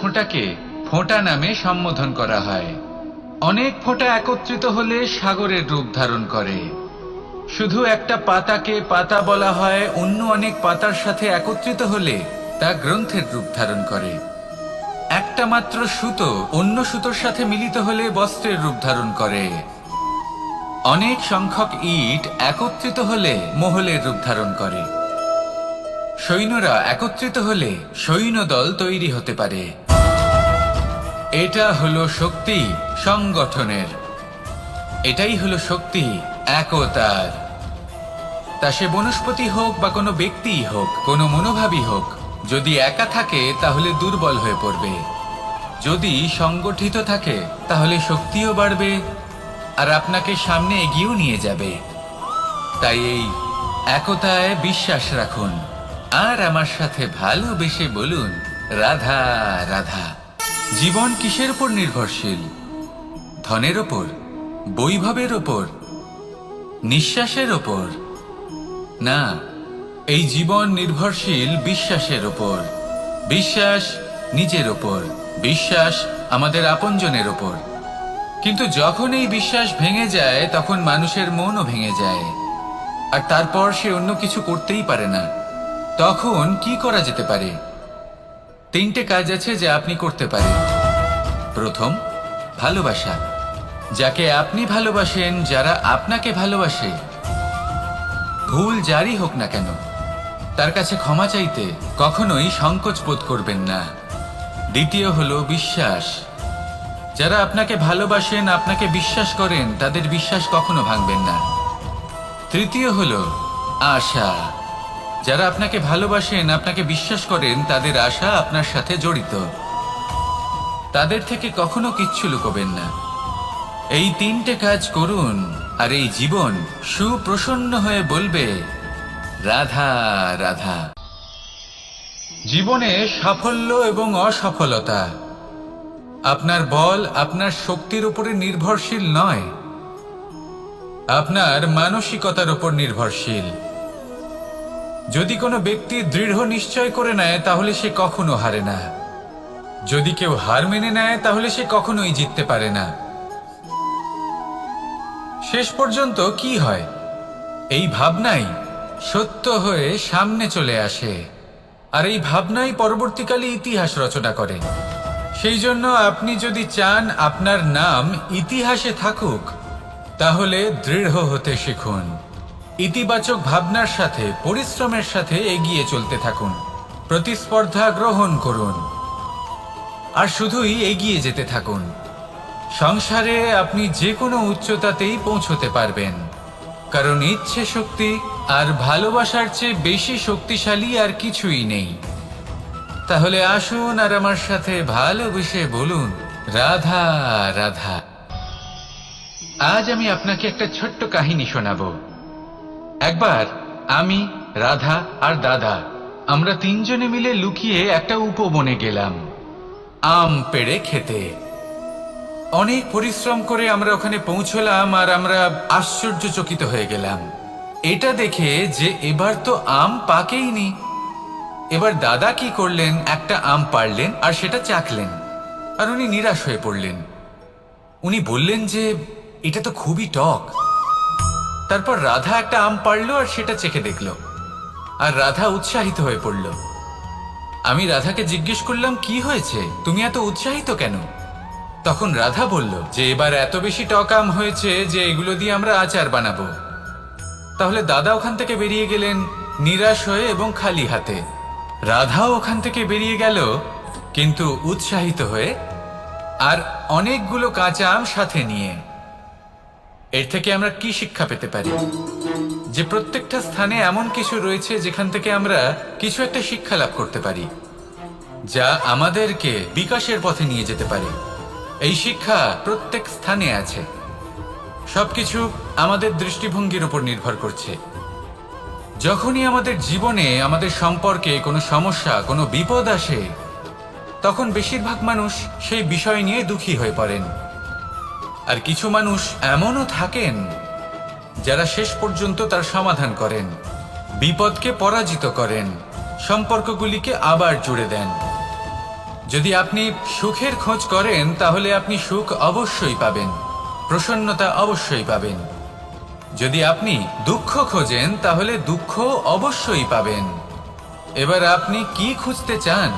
ফোঁটাকে ফোঁটা নামে সম্বোধন করা হয়। অনেক ফোঁটা একত্রিত হলে সাগরের রূপ ধারণ করে। শুধু একটা পাতাকে পাতা বলা হয়, অন্য অনেক পাতার সাথে একত্রিত হলে তা গ্রন্থের রূপ ধারণ করে। একটা মাত্র সুতো অন্য সুতোর সাথে মিলিত হলে বস্ত্রের রূপ ধারণ করে। অনেক সংখ্যক ইট একত্রিত হলে মহলের রূপ ধারণ করে। সৈন্যরা একত্রিত হলে সৈন্যদল তৈরি হতে পারে। এটা হলো শক্তি সংগঠনের, এটাই হলো শক্তি একতার। তা সে বনস্পতি হোক বা কোনো ব্যক্তিই হোক, কোনো মনোভাবই হোক, যদি একা থাকে তাহলে দুর্বল হয়ে পড়বে। যদি সংগঠিত থাকে তাহলে শক্তিও বাড়বে আর আপনাকে সামনে এগিয়েও নিয়ে যাবে। তাই এই একতায় বিশ্বাস রাখুন আর আমার সাথে ভালোবেসে বলুন, রাধা রাধা। জীবন কিসের উপর নির্ভরশীল? ধনের ওপর, বৈভবের ওপর, নিঃশ্বাসের ওপর? না, এই জীবন নির্ভরশীল বিশ্বাসের ওপর। বিশ্বাস নিজের ওপর, বিশ্বাস আমাদের আপনজনের ওপর। কিন্তু যখন এই বিশ্বাস ভেঙে যায় তখন মানুষের মনও ভেঙে যায়, আর তারপর সে অন্য কিছু করতেই পারে না। তখন কি করা যেতে পারে? 3টে কাজ আছে যা আপনি করতে পারেন। প্রথম, ভালোবাসা। যাকে আপনি ভালোবাসেন, যারা আপনাকে ভালোবাসে, ভুল যারই হোক না কেন, তার কাছে ক্ষমা চাইতে কখনোই সংকোচ বোধ করবেন না। দ্বিতীয় হলো বিশ্বাস। যারা আপনাকে ভালোবাসেন, আপনাকে বিশ্বাস করেন, তাদের বিশ্বাস কখনো ভাঙবেন না। তৃতীয় হলো আশা। যারা আপনাকে ভালোবাসেন, আপনাকে বিশ্বাস করেন, তাদের আশা আপনার সাথে জড়িত। তাদের থেকে কখনো কিচ্ছু লুকোবেন না। এই 3টে কাজ করুন আর এই জীবন সুপ্রসন্ন হয়ে বলবে, রাধা রাধা। জীবনে সাফল্য এবং অসফলতা আপনার বল, আপনার শক্তির উপরে নির্ভরশীল নয়, আপনার মানসিকতার উপর নির্ভরশীল। যদি কোনো ব্যক্তি দৃঢ় নিশ্চয় করে নেয় তাহলে সে কখনো হারে না। যদি কেউ হার মেনে নেয় তাহলে সে কখনোই জিততে পারে না। শেষ পর্যন্ত কি হয়? এই ভাবনাই সত্য হয়ে সামনে চলে আসে, আর এই ভাবনাই পরবর্তীকালে ইতিহাস রচনা করে। সেই জন্য আপনি যদি চান আপনার নাম ইতিহাসে থাকুক, তাহলে দৃঢ় হতে শিখুন। ইতিবাচক ভাবনার সাথে, পরিশ্রমের সাথে এগিয়ে চলতে থাকুন। প্রতিস্পর্ধা গ্রহণ করুন আর শুধুই এগিয়ে যেতে থাকুন। সংসারে আপনি যে কোনো উচ্চতাতেই পৌঁছতে পারবেন, কারণ ইচ্ছে শক্তি আর ভালোবাসার চেয়ে বেশি শক্তিশালী আর কিছুই নেই। তাহলে আসুন আর আমার সাথে ভালোবেসে বলুন, রাধা রাধা। আজ আমি আপনাকে একটা ছোট্ট কাহিনী শোনাবো। একবার আমি, রাধা আর দাদা, আমরা 3জনে মিলে লুকিয়ে একটা উপবনে গেলাম আম পেড়ে খেতে। অনেক পরিশ্রম করে আমরা ওখানে পৌঁছলাম আর আমরা আশ্চর্যচকিত হয়ে গেলাম এটা দেখে যে এবার তো আম পাকেইনি। এবার দাদা কি করলেন, একটা আম পাড়লেন আর সেটা চাখলেন, আর উনি নিরাশ হয়ে পড়লেন। উনি বললেন যে এটা তো খুবই টক। তারপর রাধা একটা আম পাড়লো আর সেটা চেখে দেখলো, আর রাধা উৎসাহিত হয়ে পড়ল। আমি রাধাকে জিজ্ঞেস করলাম, কি হয়েছে, তুমি এত উৎসাহিত কেন? তখন রাধা বলল যে এবার এত বেশি টক আম হয়েছে যে এগুলো দিয়ে আমরা আচার বানাবো। তাহলে দাদা ওখান থেকে বেরিয়ে গেলেন নিরাশ হয়ে এবং খালি হাতে। রাধাও ওখান থেকে বেরিয়ে গেল কিন্তু উৎসাহিত হয়ে, আর অনেকগুলো কাঁচা আম সাথে নিয়ে। এর থেকে আমরা কি শিক্ষা পেতে পারি? যে প্রত্যেকটা স্থানে এমন কিছু রয়েছে যেখান থেকে আমরা কিছু একটা শিক্ষা লাভ করতে পারি, যা আমাদেরকে বিকাশের পথে নিয়ে যেতে পারে। এই শিক্ষা প্রত্যেক স্থানে আছে। সবকিছু আমাদের দৃষ্টিভঙ্গির উপর নির্ভর করছে। যখনই আমাদের জীবনে, আমাদের সম্পর্কে কোনো সমস্যা, কোনো বিপদ আসে, তখন বেশিরভাগ মানুষ সেই বিষয় নিয়ে দুঃখী হয়ে পড়েন। আর কিছু মানুষ এমনও থাকেন যারা শেষ পর্যন্ত তার সমাধান করেন, বিপদকে পরাজিত করেন, সম্পর্কগুলিকে আবার জুড়ে দেন। যদি আপনি সুখের খোঁজ করেন তাহলে আপনি সুখ অবশ্যই পাবেন, প্রসন্নতা অবশ্যই পাবেন। যদি আপনি দুঃখ খোঁজেন তাহলে দুঃখ অবশ্যই পাবেন। এবার আপনি কি খুঁজতে চান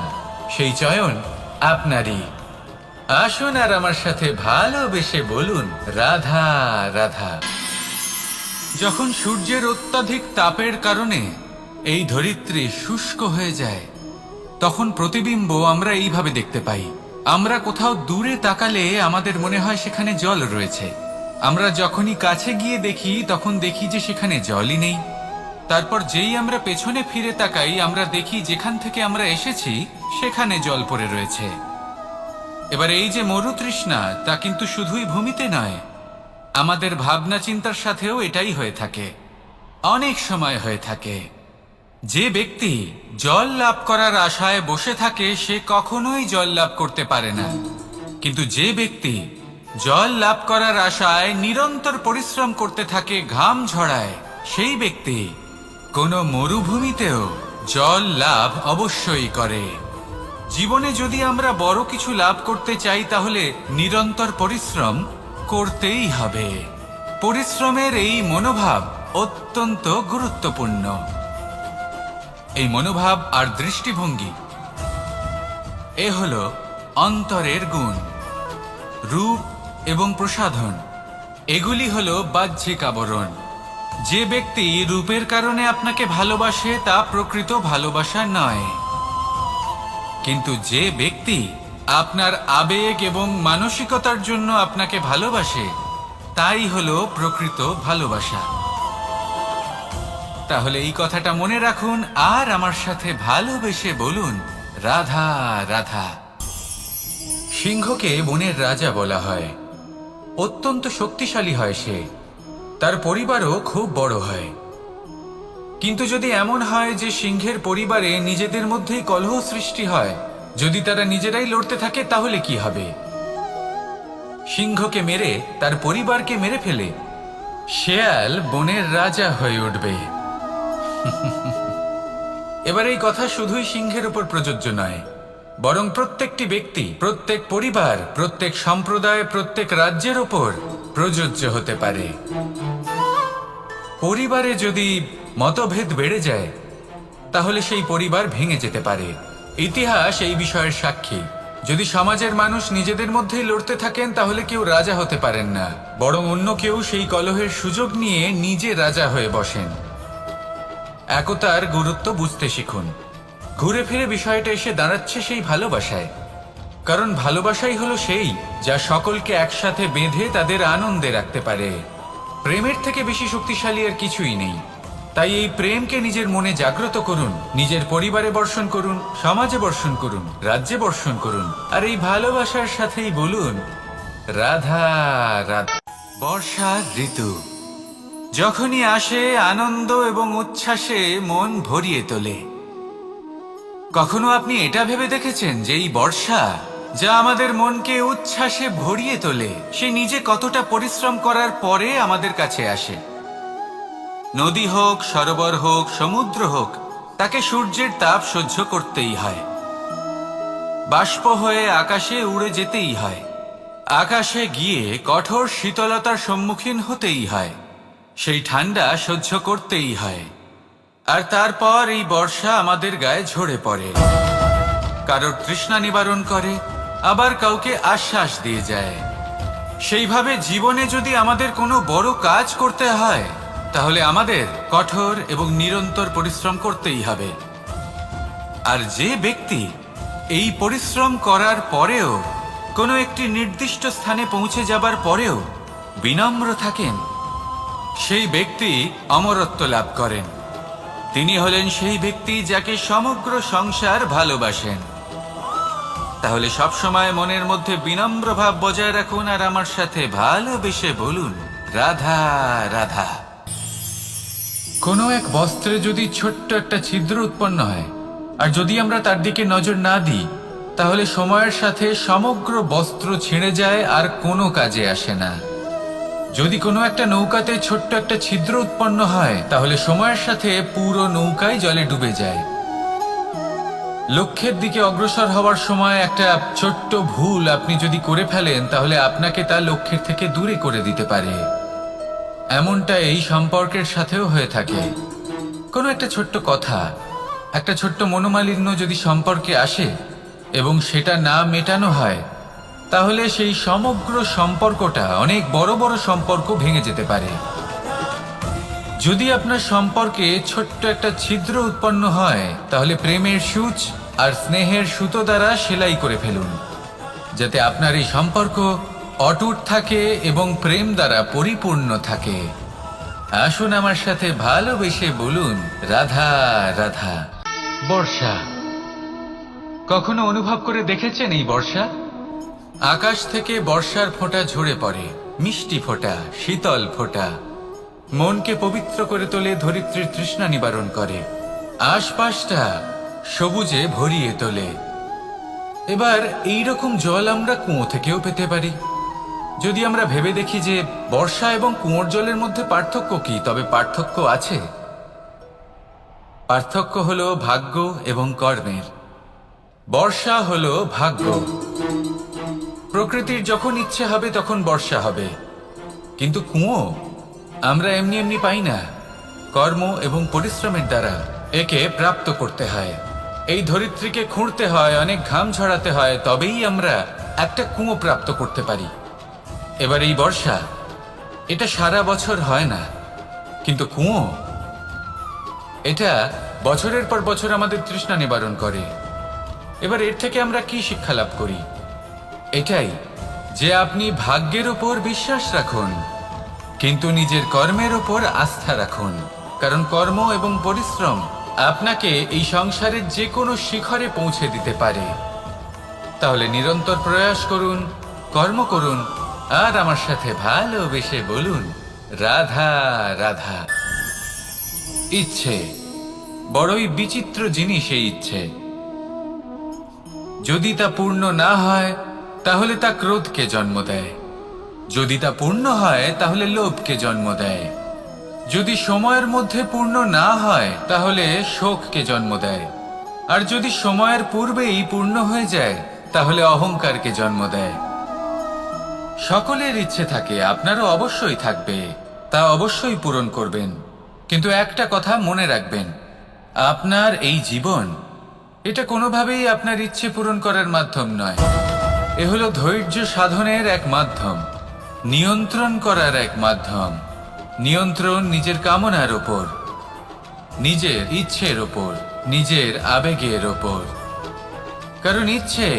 সেই চয়ন আপনারই। আসুন আর আমার সাথে ভালোবেসে বলুন রাধা রাধা। যখন সূর্যের অত্যাধিক তাপের কারণে এই ধরিত্রী শুষ্ক হয়ে যায়, তখন প্রতিবিম্ব আমরা এইভাবে দেখতে পাই। আমরা কোথাও দূরে তাকালে আমাদের মনে হয় সেখানে জল রয়েছে। আমরা যখনই কাছে গিয়ে দেখি তখন দেখি যে সেখানে জলই নেই। তারপর যেই আমরা পেছনে ফিরে তাকাই আমরা দেখি যেখান থেকে আমরা এসেছি সেখানে জল পড়ে রয়েছে। এবার এই যে মরুতৃষ্ণা, তা কিন্তু শুধুই ভূমিতে নয়, আমাদের ভাবনা চিন্তার সাথেও এটাই হয়ে থাকে, অনেক সময় হয়ে থাকে। যে ব্যক্তি জল লাভ করার আশায় বসে থাকে সে কখনোই জল লাভ করতে পারে না। কিন্তু যে ব্যক্তি জল লাভ করার আশায় নিরন্তর পরিশ্রম করতে থাকে, ঘাম ঝরায়, সেই ব্যক্তি কোনো মরুভূমিতেও জল লাভ অবশ্যই করে। জীবনে যদি আমরা বড় কিছু লাভ করতে চাই তাহলে নিরন্তর পরিশ্রম করতেই হবে। পরিশ্রমের এই মনোভাব অত্যন্ত গুরুত্বপূর্ণ। এই মনোভাব আর দৃষ্টিভঙ্গি এ হলো অন্তরের গুণ। রূপ এবং প্রসাধন এগুলি হলো বাহ্যিক আবরণ। যে ব্যক্তি রূপের কারণে আপনাকে ভালোবাসে তা প্রকৃত ভালোবাসা নয়। কিন্তু যে ব্যক্তি আপনার আবেগ এবং মানসিকতার জন্য আপনাকে ভালোবাসে তাই হলো প্রকৃত ভালোবাসা। তাহলে এই কথাটা মনে রাখুন আর আমার সাথে ভালোবেসে বলুন রাধা রাধা। সিংহকে বনের রাজা বলা হয়। অত্যন্ত শক্তিশালী হয় সে, তার পরিবারও খুব বড় হয়। কিন্তু যদি এমন হয় যে সিংহের পরিবারে নিজেদের মধ্যেই কলহ সৃষ্টি হয়, যদি তারা নিজেরাই লড়তে থাকে তাহলে কি হবে? সিংহকে মেরে তার পরিবারকে মেরে ফেলে শেয়াল বনের রাজা হয়ে উঠবে। এবার এই কথা শুধুই সিংহের উপর প্রযোজ্য নয়, বরং প্রত্যেকটি ব্যক্তি, প্রত্যেক পরিবার, প্রত্যেক সম্প্রদায়, প্রত্যেক রাজ্যের ওপর প্রযোজ্য হতে পারে। পরিবারে যদি মতভেদ বেড়ে যায় তাহলে সেই পরিবার ভেঙে যেতে পারে। ইতিহাস এই বিষয়ের সাক্ষী। যদি সমাজের মানুষ নিজেদের মধ্যেই লড়তে থাকেন তাহলে কেউ রাজা হতে পারেন না, বরং অন্য কেউ সেই কলহের সুযোগ নিয়ে নিজে রাজা হয়ে বসেন। একতার গুরুত্ব বুঝতে শিখুন। ঘুরে ফিরে বিষয়টা এসে দাঁড়াচ্ছে সেই ভালোবাসায়, কারণ ভালোবাসাই হলো সেই যা সকলকে একসাথে বেঁধে তাদের আনন্দে রাখতে পারে। প্রেমের থেকে বেশি শক্তিশালী আর কিছুই নেই। তাই এই প্রেমকে নিজের মনে জাগ্রত করুন, নিজের পরিবারে বর্ষণ করুন, সমাজে বর্ষণ করুন, রাজ্যে বর্ষণ করুন, আর এই ভালোবাসার সাথেই বলুন রাধা রাধা। বর্ষার ঋতু যখনই আসে আনন্দ এবং উচ্ছ্বাসে মন ভরিয়ে তোলে। কখনো আপনি এটা ভেবে দেখেছেন যে এই বর্ষা যা আমাদের মনকে উচ্ছ্বাসে ভরিয়ে তোলে সে নিজে কতটা পরিশ্রম করার পরে আমাদের কাছে আসে? নদী হোক, সরোবর হোক, সমুদ্র হোক, তাকে সূর্যের তাপ সহ্য করতেই হয়। বাষ্প হয়ে আকাশে উড়ে যেতেই হয়। আকাশে গিয়ে কঠোর শীতলতার সম্মুখীন হতেই হয়। সেই ঠান্ডা সহ্য করতেই হয়। আর তারপর এই বর্ষা আমাদের গায়ে ঝরে পড়ে, কারোর তৃষ্ণা নিবারণ করে, আবার কাউকে আশ্বাস দিয়ে যায়। সেইভাবে জীবনে যদি আমাদের কোনো বড় কাজ করতে হয় তাহলে আমাদের কঠোর এবং নিরন্তর পরিশ্রম করতেই হবে। আর যে ব্যক্তি এই পরিশ্রম করার পরেও কোনো একটি নির্দিষ্ট স্থানে পৌঁছে যাবার পরেও বিনম্র থাকেন, সেই ব্যক্তি অমরত্ব লাভ করেন। তিনি হলেন সেই ব্যক্তি যাকে সমগ্র সংসার ভালোবাসেন। তাহলে সবসময় মনের মধ্যে বিনম্র ভাব বজায় রাখুন আর আমার সাথে ভালোবেসে বলুন রাধা রাধা। কোনো এক বস্ত্রে যদি ছোট্ট একটা ছিদ্র উৎপন্ন হয় আর যদি আমরা তার দিকে নজর না দিই তাহলে সময়ের সাথে সমগ্র বস্ত্র ছিঁড়ে যায় আর কোনো কাজে আসে না। যদি কোনো একটা নৌকাতে ছোট্ট একটা ছিদ্র উৎপন্ন হয় তাহলে সময়ের সাথে পুরো নৌকাই জলে ডুবে যায়। লক্ষ্যের দিকে অগ্রসর হওয়ার সময় একটা ছোট্ট ভুল আপনি যদি করে ফেলেন তাহলে আপনাকে তা লক্ষ্যের থেকে দূরে করে দিতে পারে। এমনটা এই সম্পর্কের সাথেও হয়ে থাকে। কোনো একটা ছোট্ট কথা, একটা ছোট্ট মনোমালিন্য যদি সম্পর্কে আসে এবং সেটা না মেটানো হয়, তাহলে সেই সমগ্র সম্পর্কটা অনেক বড় বড় সম্পর্ক ভেঙে যেতে পারে। যদি আপনার সম্পর্কে ছোট্ট একটা ছিদ্র উৎপন্ন হয়, তাহলে প্রেমের সূচ আর স্নেহের সুতো দ্বারা সেলাই করে ফেলুন, যাতে আপনার এই সম্পর্ক অটুট থাকে এবং প্রেম দ্বারা পরিপূর্ণ থাকে। আসুন আমার সাথে ভালোবেসে বলুন, রাধা রাধা। বর্ষা, কখনো অনুভব করে দেখেছেন এই বর্ষা? আকাশ থেকে বর্ষার ফোঁটা ঝরে পড়ে, মিষ্টি ফোঁটা, শীতল ফোঁটা, মনকে পবিত্র করে তোলে, ধরিত্রীর তৃষ্ণা নিবারণ করে, আশপাশটা সবুজে ভরিয়ে তোলে। এবার এই রকম জল আমরা কুয়ো থেকেও পেতে পারি। যদি আমরা ভেবে দেখি যে বর্ষা এবং কুয়োর জলের মধ্যে পার্থক্য কি, তবে পার্থক্য আছে। পার্থক্য হলো ভাগ্য এবং কর্মের। বর্ষা হলো ভাগ্য। প্রকৃতির যখন ইচ্ছে হবে তখন বর্ষা হবে, কিন্তু কুয়ো আমরা এমনি এমনি পাই না। কর্ম এবং পরিশ্রমের দ্বারা একে প্রাপ্ত করতে হয়। এই ধরিত্রীকে খুঁড়তে হয়, অনেক ঘাম ঝরাতে হয়, তবেই আমরা একটা কুয়ো প্রাপ্ত করতে পারি। এবার এই বর্ষা, এটা সারা বছর হয় না, কিন্তু কুয়ো এটা বছরের পর বছর আমাদের তৃষ্ণা নিবারণ করে। এবার এর থেকে আমরা কি শিক্ষা লাভ করি? এটাই যে আপনি ভাগ্যের উপর বিশ্বাস রাখুন, কিন্তু নিজের কর্মের উপর আস্থা রাখুন। কারণ কর্ম এবং পরিশ্রম আপনাকে এই সংসারের যে কোনো শিখরে পৌঁছে দিতে পারে। তাহলে নিরন্তর প্রয়াস করুন, কর্ম করুন, আর আমার সাথে ভালোবেসে বলুন, রাধা রাধা। ইচ্ছে বড়ই বিচিত্র জিনিস। এই ইচ্ছে যদি তা পূর্ণ না হয় তাহলে তা ক্রোধকে জন্ম দেয়, যদি তা পূর্ণ হয় তাহলে লোভকে জন্ম দেয়, যদি সময়ের মধ্যে পূর্ণ না হয় তাহলে শোককে জন্ম দেয়, আর যদি সময়ের পূর্বেই পূর্ণ হয়ে যায় তাহলে অহংকারকে জন্ম দেয়। সকলের ইচ্ছে থাকে, আপনারও অবশ্যই থাকবে, তা অবশ্যই পূরণ করবেন। কিন্তু একটা কথা মনে রাখবেন, আপনার এই জীবন এটা কোনোভাবেই আপনার ইচ্ছে পূরণ করার মাধ্যম নয়। এ হলো ধৈর্য সাধনের এক মাধ্যম, নিয়ন্ত্রণ করার এক মাধ্যম। নিয়ন্ত্রণ নিজের কামনার ওপর, নিজের ইচ্ছের ওপর, নিজের আবেগের ওপর। কারণ ইচ্ছে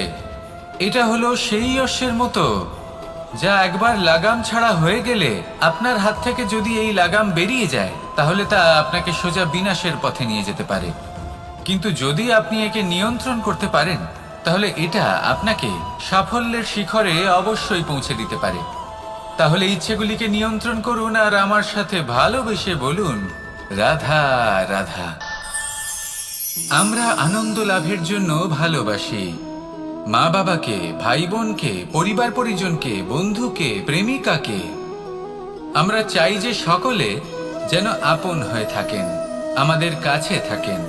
এটা হলো সেই অশ্বের মতো যা একবার লাগাম ছাড়া হয়ে গেলে, আপনার হাত থেকে যদি এই লাগাম বেরিয়ে যায় তাহলে তা আপনাকে সোজা বিনাশের পথে নিয়ে যেতে পারে। কিন্তু যদি আপনি একে নিয়ন্ত্রণ করতে পারেন তাহলে এটা আপনাকে সাফল্যের শিখরে অবশ্যই পৌঁছে দিতে পারে। তাহলে ইচ্ছেগুলিকে নিয়ন্ত্রণ করুন আর আমার সাথে ভালোবেসে বলুন, রাধা রাধা। আমরা আনন্দ লাভের জন্য ভালোবাসি মা বাবাকে, ভাই বোনকে, পরিবার পরিজনকে, বন্ধুকে, প্রেমিকাকে। আমরা চাই যে সকলে যেন আপন হয়ে থাকেন, আমাদের কাছে থাকেন।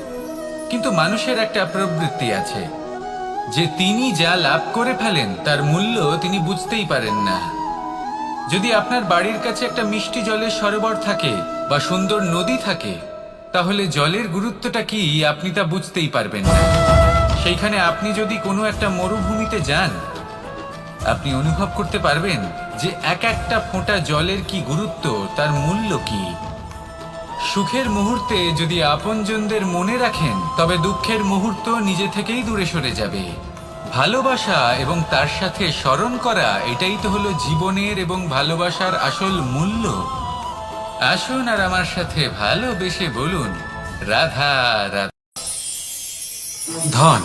কিন্তু মানুষের একটা প্রবৃত্তি আছে যে তিনি যা লাভ করে ফেলেন তার মূল্য তিনি বুঝতেই পারেন না। যদি আপনার বাড়ির কাছে একটা মিষ্টি জলের সরোবর থাকে বা সুন্দর নদী থাকে, তাহলে জলের গুরুত্বটা কি আপনি তা বুঝতেই পারবেন না। সেইখানে আপনি যদি কোনো একটা মরুভূমিতে যান, আপনি অনুভব করতে পারবেন যে এক একটা ফোঁটা জলের কি গুরুত্ব, তার মূল্য কি। সুখের মুহূর্তে যদি আপনজনদের মনে রাখেন, তবে দুঃখের মুহূর্ত নিজে থেকেই দূরে সরে যাবে। ভালোবাসা এবং তার সাথে স্মরণ করা, এটাই তো হলো জীবনের এবং ভালোবাসার আসল মূল্য। আসুন আর আমার সাথে ভালোবেসে বলুন, রাধা রাধা। ধন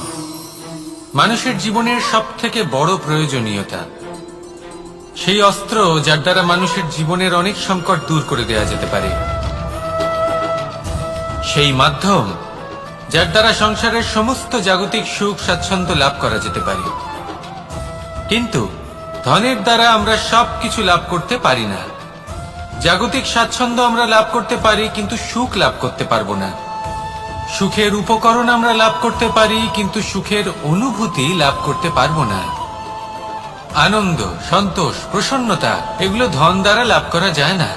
মানুষের জীবনের সব থেকে বড় প্রয়োজনীয়তা, সেই অস্ত্র যার দ্বারা মানুষের জীবনের অনেক সংকট দূর করে দেওয়া যেতে পারে, সেই মাধ্যম যার দ্বারা সংসারের সমস্ত জাগতিক সুখ স্বাচ্ছন্দ্য লাভ করা যেতে পারে। কিন্তু ধনের দ্বারা আমরা সবকিছু লাভ করতে পারি না। জাগতিক স্বাচ্ছন্দ্য আমরা লাভ করতে পারি, কিন্তু সুখ লাভ করতে পারবো না। সুখের উপকরণ আমরা লাভ করতে পারি, কিন্তু সুখের অনুভূতি লাভ করতে পারবো না। আনন্দ, সন্তোষ, প্রসন্নতা এগুলো ধন দ্বারা লাভ করা যায় না।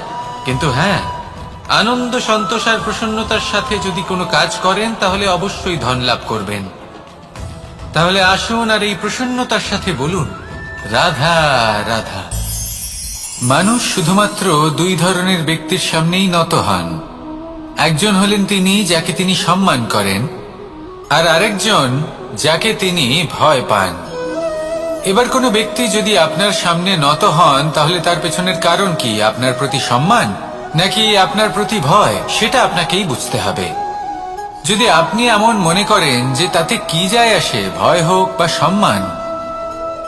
কিন্তু হ্যাঁ, আনন্দ, সন্তোষ আর প্রসন্নতার সাথে যদি কোনো কাজ করেন তাহলে অবশ্যই ধন লাভ করবেন। তাহলে আসুন আর এই প্রসন্নতার সাথে বলুন, রাধা রাধা। মানুষ শুধুমাত্র দুই ধরনের ব্যক্তির সামনেই নত হন। একজন হলেন তিনি যাকে তিনি সম্মান করেন, আর আরেকজন যাকে তিনি ভয় পান। এবার কোনো ব্যক্তি যদি আপনার সামনে নত হন, তাহলে তার পেছনের কারণ কি? আপনার প্রতি সম্মান নাকি আপনার প্রতি ভয়? সেটা আপনাকেই বুঝতে হবে। যদি আপনি এমন মনে করেন যে তাতে কি যায় আসে, ভয় হোক বা সম্মান,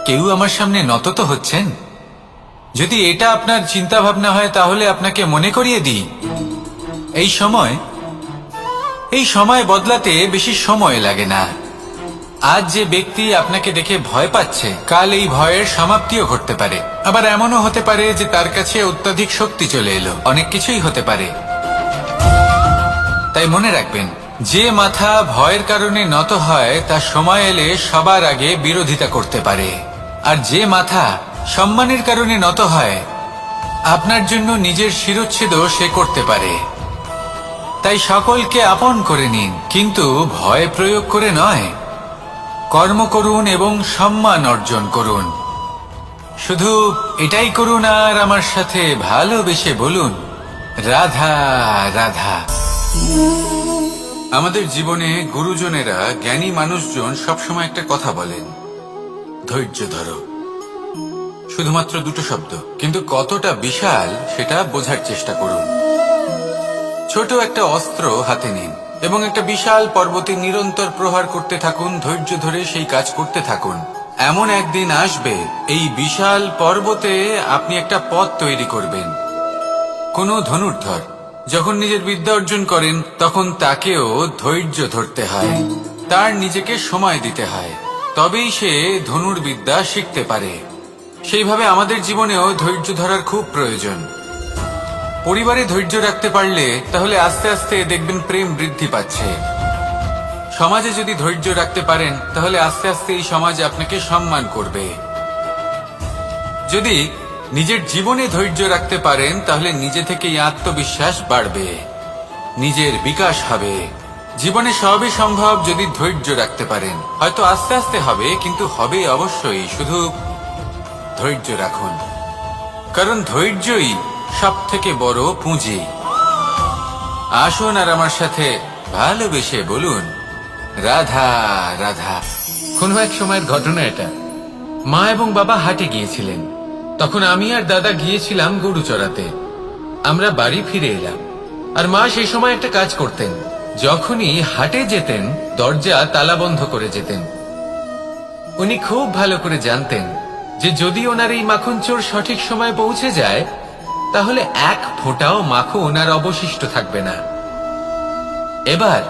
কেউ আমার সামনে নত তো হচ্ছেন, যদি এটা আপনার চিন্তা ভাবনা হয়, তাহলে আপনাকে মনে করিয়ে দিই, এই সময় বদলাতে বেশি সময় লাগে না। আজ যে ব্যক্তি আপনাকে দেখে ভয় পাচ্ছে, কাল এই ভয়ের সমাপ্তিও ঘটতে পারে। আবার এমনও হতে পারে যে তার কাছে অত্যাধিক শক্তি চলে এলো। অনেক কিছুই হতে পারে। তাই মনে রাখবেন, যে মাথা ভয়ের কারণে নত হয় তা সময় এলে সবার আগে বিরোধিতা করতে পারে, আর যে মাথা সম্মানের কারণে নত হয় আপনার জন্য নিজের শিরচ্ছেদও সে করতে পারে। তাই সকলকে আপন করে নিন, কিন্তু ভয় প্রয়োগ করে নয়। কর্ম করুন এবং সম্মান অর্জন করুন। শুধু এটাই করুন আর আমার সাথে ভালোবেসে বলুন, রাধা রাধা। আমাদের জীবনে গুরুজনেরা, জ্ঞানী মানুষজন সবসময় একটা কথা বলেন, ধৈর্য ধরো। শুধুমাত্র দুটো শব্দ, কিন্তু কতটা বিশাল সেটা বোঝার চেষ্টা করুন। ছোট একটা অস্ত্র হাতে নিন এবং একটা বিশাল পর্বতে নিরন্তর প্রহার করতে থাকুন। ধৈর্য ধরে সেই কাজ করতে থাকুন। এমন একদিন আসবে, এই বিশাল পর্বতে আপনি একটা পথ তৈরি করবেন। কোনো ধনুর্ধর যখন নিজের বিদ্যা অর্জন করেন, তখন তাকেও ধৈর্য ধরতে হয়, তার নিজেকে সময় দিতে হয়, তবেই সে ধনুর্বিদ্যা শিখতে পারে। সেইভাবে আমাদের জীবনেও ধৈর্য ধরার খুব প্রয়োজন। পরিবারে ধৈর্য রাখতে পারলে তাহলে আস্তে আস্তে দেখবেন প্রেম বৃদ্ধি পাচ্ছে। সমাজে যদি ধৈর্য রাখতে পারেন, তাহলে আস্তে আস্তে এই সমাজ আপনাকে সম্মান করবে। যদি নিজের জীবনে ধৈর্য রাখতে পারেন, তাহলে নিজে থেকেই আত্মবিশ্বাস বাড়বে, নিজের বিকাশ হবে। জীবনে সবই সম্ভব যদি ধৈর্য রাখতে পারেন। হয়তো আস্তে আস্তে হবে, কিন্তু হবে অবশ্যই। শুধু ধৈর্য রাখুন, কারণ ধৈর্যই সব থেকে বড় পুঁজি। আসুন আর আমার সাথে ভালোবেসে বলুন, রাধা রাধা। কোনো এক সময়ের ঘটনা এটা। মা এবং বাবা হাটে গিয়েছিলেন। তখন আমি আর দাদা গিয়েছিলাম গরু চড়াতে। আমরা বাড়ি ফিরে এলাম, আর মা সেই সময় একটা কাজ করতেন। যখনই হাটে যেতেন, দরজা তালা বন্ধ করে যেতেন। উনি খুব ভালো করে জানতেন যে যদি ওনার এই মাখন চোর সঠিক সময় পৌঁছে যায়, তাহলে এক ফোঁটাও মাখন আর অবশিষ্ট থাকবে না। এবার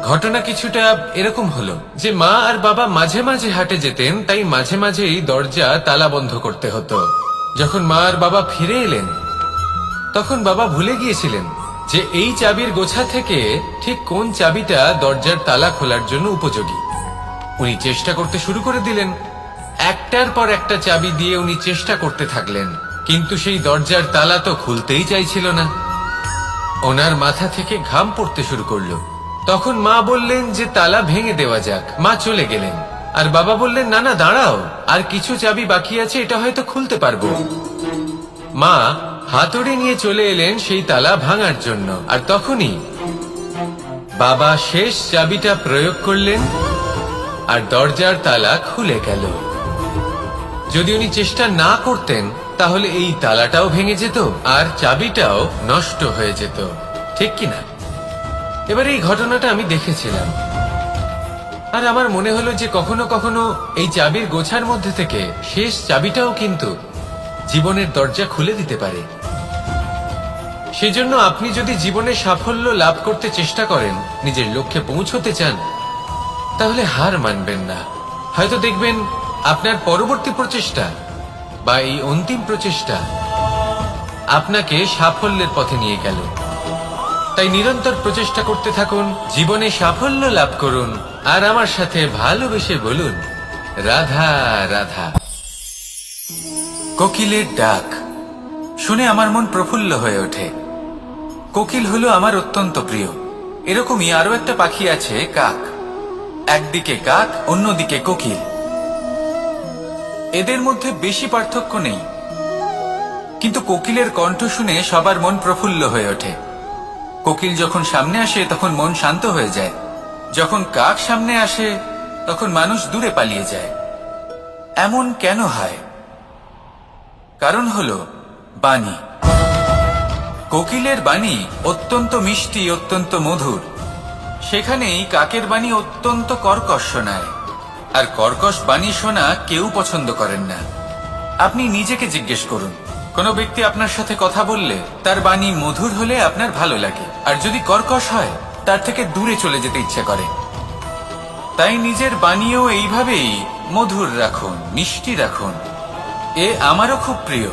ঘটনা কিছুটা এরকম হলো যে মা আর বাবা মাঝে মাঝে হাটে যেতেন, তাই মাঝে মাঝেই দরজা তালা বন্ধ করতে হতো। যখন মা আর বাবা ফিরে এলেন, তখন বাবা ভুলে গিয়েছিলেন যে এই চাবির গোছা থেকে ঠিক কোন চাবিটা দরজার তালা খোলার জন্য উপযোগী। উনি চেষ্টা করতে শুরু করে দিলেন। একটার পর একটা চাবি দিয়ে উনি চেষ্টা করতে থাকলেন, কিন্তু সেই দরজার তালা তো খুলতেই চাইছিল না। ওনার মাথা থেকে ঘাম পড়তে শুরু করলো। তখন মা বললেন যে তালা ভেঙে দেওয়া যাক। মা চলে গেলেন, আর বাবা বললেন, না না দাঁড়াও, আর কিছু চাবি বাকি আছে, এটা হয়তো খুলতে পারবো। মা হাতুড়ি নিয়ে চলে এলেন সেই তালা ভাঙার জন্য, আর তখনই বাবা শেষ চাবিটা প্রয়োগ করলেন, আর দরজার তালা খুলে গেল। যদি উনি চেষ্টা না করতেন, তাহলে এই তালাটাও ভেঙে যেত আর চাবিটাও নষ্ট হয়ে যেত, ঠিক কিনা? এবার এই ঘটনাটা আমি দেখেছিলাম, আর আমার মনে হলো যে কখনো কখনো এই চাবির গোছার মধ্যে থেকে শেষ চাবিটাও কিন্তু জীবনের দরজা খুলে দিতে পারে। সেজন্য আপনি যদি জীবনে সাফল্য লাভ করতে চেষ্টা করেন, নিজের লক্ষ্যে পৌঁছতে চান, তাহলে হার মানবেন না। হয়তো দেখবেন আপনার পরবর্তী প্রচেষ্টা বা এই অন্তিম প্রচেষ্টা আপনাকে সাফল্যের পথে নিয়ে গেল। তাই নিরন্তর প্রচেষ্টা করতে থাকুন, জীবনে সাফল্য লাভ করুন, আর আমার সাথে ভালোবেসে বলুন, রাধা রাধা। কোকিলের ডাক শুনে আমার মন প্রফুল্ল হয়ে ওঠে। কোকিল হলো আমার অত্যন্ত প্রিয়। এরকমই আরো একটা পাখি আছে, কাক। একদিকে কাক, অন্যদিকে কোকিল। এদের মধ্যে বেশি পার্থক্য নেই, কিন্তু কোকিলের কণ্ঠ শুনে সবার মন প্রফুল্ল হয়ে ওঠে। কোকিল যখন সামনে আসে তখন মন শান্ত হয়ে যায়, যখন কাক সামনে আসে তখন মানুষ দূরে পালিয়ে যায়। এমন কেন হয়? কারণ হলো বাণী। কোকিলের বাণী অত্যন্ত মিষ্টি, অত্যন্ত মধুর। সেখানেই কাকের বাণী অত্যন্ত কর্কশ শোনায়, আর কর্কশ বাণী শোনা কেউ পছন্দ করেন না। আপনি নিজেকে জিজ্ঞেস করুন, কোনো ব্যক্তি আপনার সাথে কথা বললে তার বাণী মধুর হলে আপনার ভালো লাগে, আর যদি কর্কশ হয় তার থেকে দূরে চলে যেতে ইচ্ছে করে। তাই নিজের বাণীও এইভাবেই মধুর রাখুন, মিষ্টি রাখুন। এ আমারও খুব প্রিয়।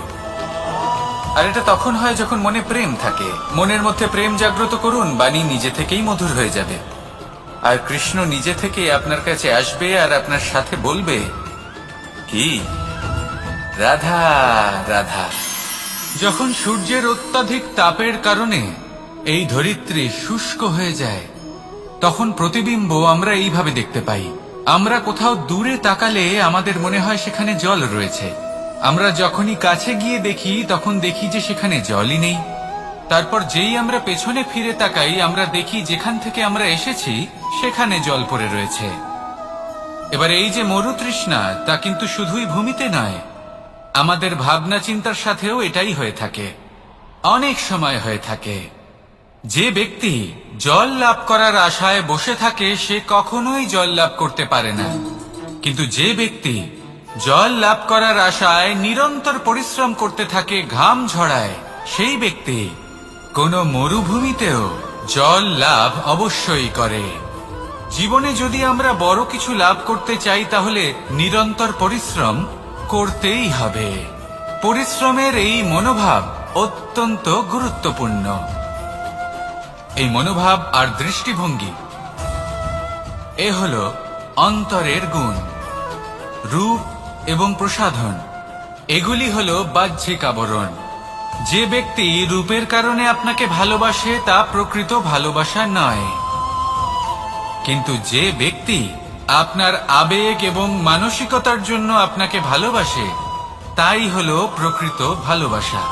আর এটা তখন হয় যখন মনে প্রেম থাকে। মনের মধ্যে প্রেম জাগ্রত করুন, বাণী নিজে থেকেই মধুর হয়ে যাবে। আর কৃষ্ণ নিজে থেকে আপনার কাছে আসবে আর আপনার সাথে বলবে, কি রাধা রাধা। যখন সূর্যের অত্যাধিক তাপের কারণে এই ধরিত্রী শুষ্ক হয়ে যায়, তখন প্রতিবিম্ব আমরা এইভাবে দেখতে পাই। আমরা কোথাও দূরে তাকালে আমাদের মনে হয় সেখানে জল রয়েছে। আমরা যখনই কাছে গিয়ে দেখি তখন দেখি যে সেখানে জলই নেই। তারপর যেই আমরা পেছনে ফিরে তাকাই, আমরা দেখি যেখান থেকে আমরা এসেছি সেখানে জল পড়ে রয়েছে। এবার এই যে মরুতৃষ্ণা, তা কিন্তু শুধুই ভূমিতে নয়, আমাদের ভাবনা চিন্তার সাথেও এটাই হয়ে থাকে, অনেক সময় হয়ে থাকে। যে ব্যক্তি জল লাভ করার আশায় বসে থাকে সে কখনোই জল লাভ করতে পারে না, কিন্তু যে ব্যক্তি জল লাভ করার আশায় নিরন্তর পরিশ্রম করতে থাকে, ঘাম ঝরায়, সেই ব্যক্তি কোনো মরুভূমিতেও জল লাভ অবশ্যই করে। জীবনে যদি আমরা বড় কিছু লাভ করতে চাই তাহলে নিরন্তর পরিশ্রম করতেই হবে। পরিশ্রমের এই মনোভাব অত্যন্ত গুরুত্বপূর্ণ। এই মনোভাব আর দৃষ্টিভঙ্গি এ হলো অন্তরের গুণ। রূপ এবং প্রসাধন এগুলি হলো বাহ্যিক আবরণ। যে ব্যক্তি রূপের কারণে আপনাকে ভালোবাসে তা প্রকৃত ভালোবাসা নয়, কিন্তু যে ব্যক্তি আপনার আবেগ এবং মানসিকতার জন্য আপনাকে ভালোবাসে তাই হলো প্রকৃত ভালোবাসা।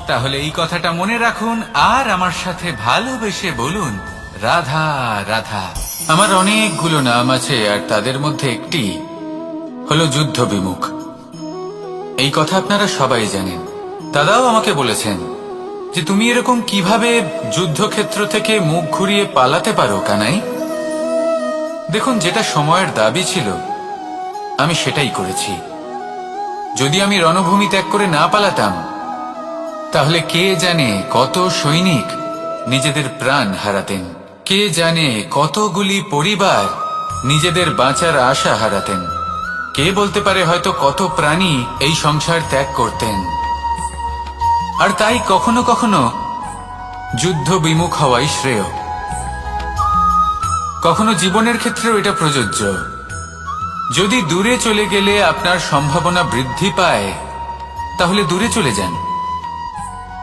তাহলে এই কথাটা মনে রাখুন আর আমার সাথে ভালোবেসে বলুন, রাধা রাধা। আমার অনেকগুলো নাম আছে, আর তাদের মধ্যে একটি হলো যুদ্ধ বিমুখ। এই কথা আপনারা সবাই জানেন। দাদাও আমাকে বলেছেন যে তুমি এরকম কিভাবে যুদ্ধক্ষেত্র থেকে মুখ ঘুরিয়ে পালাতে পারো কানাই। দেখুন, যেটা সময়ের দাবি ছিল আমি সেটাই করেছি। যদি আমি রণভূমি ত্যাগ করে না পালাতাম তাহলে কে জানে কত সৈনিক নিজেদের প্রাণ হারাতেন, কে জানে কতগুলি পরিবার নিজেদের বাঁচার আশা হারাতেন, কে বলতে পারে হয়তো কত প্রাণী এই সংসার ত্যাগ করতেন। আর তাই কখনো কখনো যুদ্ধ বিমুখ হওয়াই শ্রেয়। কখনো জীবনের ক্ষেত্রেও এটা প্রযোজ্য। যদি দূরে চলে গেলে আপনার সম্ভাবনা বৃদ্ধি পায় তাহলে দূরে চলে যান।